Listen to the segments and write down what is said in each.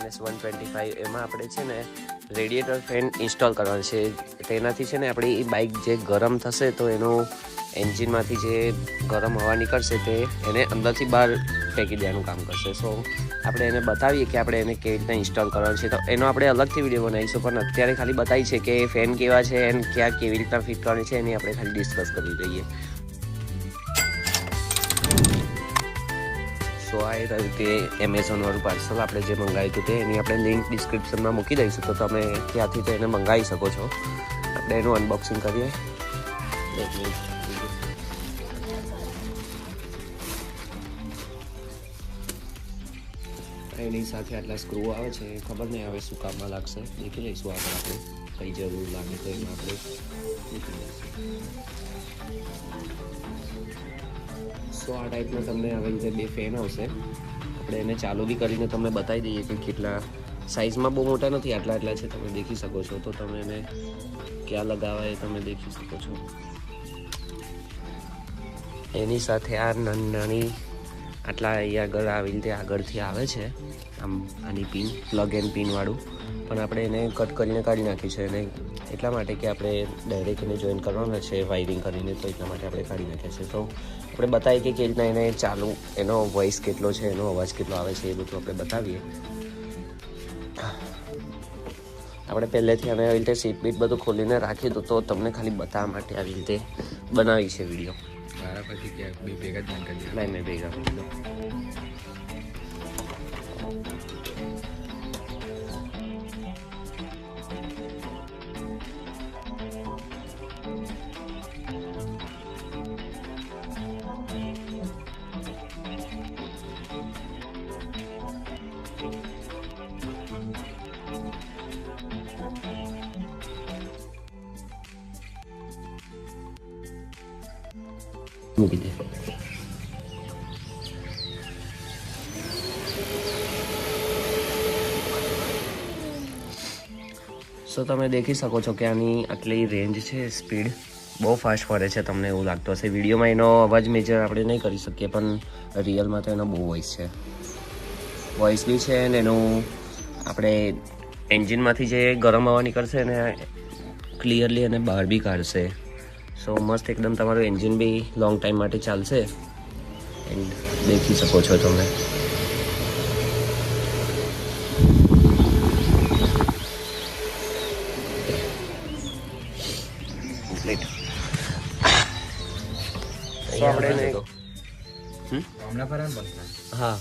NS125 એમાં આપણે છે ને રેડિએટર ફેન ઇન્સ્ટોલ કરવાનું છે. તેનાથી છે ને આપણી બાઇક જે ગરમ થશે તો એનું એન્જિનમાંથી જે ગરમ હવા નીકળશે તે એને અંદરથી બહાર ફેંકી દેવાનું કામ કરશે. સો આપણે એને બતાવીએ કે આપણે એને કેવી રીતના ઇન્સ્ટોલ કરવાનું છે. તો એનો આપણે અલગથી વિડીયો બનાવીશું, પણ અત્યારે ખાલી બતાવી છે કે ફેન કેવા છે અને ક્યાં કેવી રીતના ફિટ કરવાની છે એની આપણે ખાલી ડિસ્કસ કરી દઈએ. સો આ રહ્યું તે એમેઝોનવાળું પાર્સલ આપણે જે મંગાવ્યું હતું તે એની આપણે લિંક ડિસ્ક્રિપ્શનમાં મૂકી દઈશું, તો તમે ત્યાંથી તો એને મંગાવી શકો છો. આપણે એનું અનબોક્સિંગ કરીએ. એની સાથે આટલા સ્ક્રૂ આવે છે, ખબર નહીં હવે શું કામમાં લાગશે, દેખી લઈશું આગળ આપણે કઈ જરૂર લાગે તો એમાં આપણે મૂકી દઈશું. સો આ ટાઈપના તમને આવી રીતે બે ફેન આવશે. આપણે એને ચાલુ બી કરીને તમને બતાવી દઈએ કે કેટલા સાઇઝમાં બહુ મોટા નથી, આટલા છે, તમે દેખી શકો છો. તો તમે એને ક્યાં લગાવાય તમે દેખી શકો છો. એની સાથે આ નાની આટલા અહીંયા આગળ આવી રીતે આગળથી આવે છે આમ આની પિન, પ્લગ એન્ડ પિનવાળું, પણ આપણે એને કટ કરીને કાઢી નાખ્યું છે. એને એટલા માટે કે આપણે ડાયરેક્ટ એને જોઈન કરવાના છે વાયરિંગ કરીને, તો એટલા માટે આપણે કાઢી નાખ્યા છે. તો આપણે બતાવીએ કે કેવી રીતના એને ચાલુ, એનો વોઇસ કેટલો છે, એનો અવાજ કેટલો આવે છે, એ બધું આપણે બતાવીએ. આપણે પહેલેથી આને આવી રીતે સીટ બીટ બધું ખોલીને રાખી દો, તો તમને ખાલી બતાવવા માટે આવી રીતે બનાવી છે વિડીયો. મારા પછી કે બે ભેગા જ કરી નહીં મેં ભેગા કરી દો. મૂકી દે. સો તમે દેખી શકો છો કે આની આટલી રેન્જ છે, સ્પીડ બહુ ફાસ્ટ ફરે છે. તમને એવું લાગતું હશે વિડીયોમાં એનો અવાજ મેજર આપણે નહીં કરી શકીએ, પણ રિયલમાં તો એનો બહુ વોઇસ છે, વોઇસ બી છે ને એનું આપણે એન્જિનમાંથી જે ગરમ હવા નીકળશે ને ક્લિયરલી એને બહાર બી કાઢશે. સો મસ્ત એકદમ તમારું એન્જિન બી લોંગ ટાઈમ માટે ચાલશે. એન્ડ દેખી શકો છો તમે. હમણાં ફરે પંખા. હા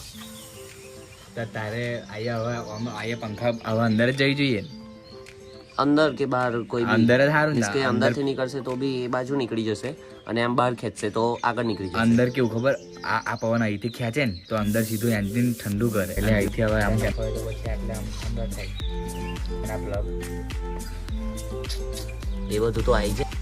તારે આયા પંખા હવે અંદર જ જઈ જોઈએ, અંદર કે બહાર કોઈ અંદર જ સારું કે અંદરથી નીકળશે તો બી એ બાજુ નીકળી જશે, અને આમ બહાર ખેંચશે તો આગળ નીકળી જશે. અંદર કેવું ખબર, આ પવન અહીંથી ખેંચે ને તો અંદર સીધું એન્જિન ઠંડુ કરે, એટલે અહીંથી હવે આમ તો પછી એટલે આમ અંદર થાય. અને આ પ્લગ એ બધું તો આવી જાય.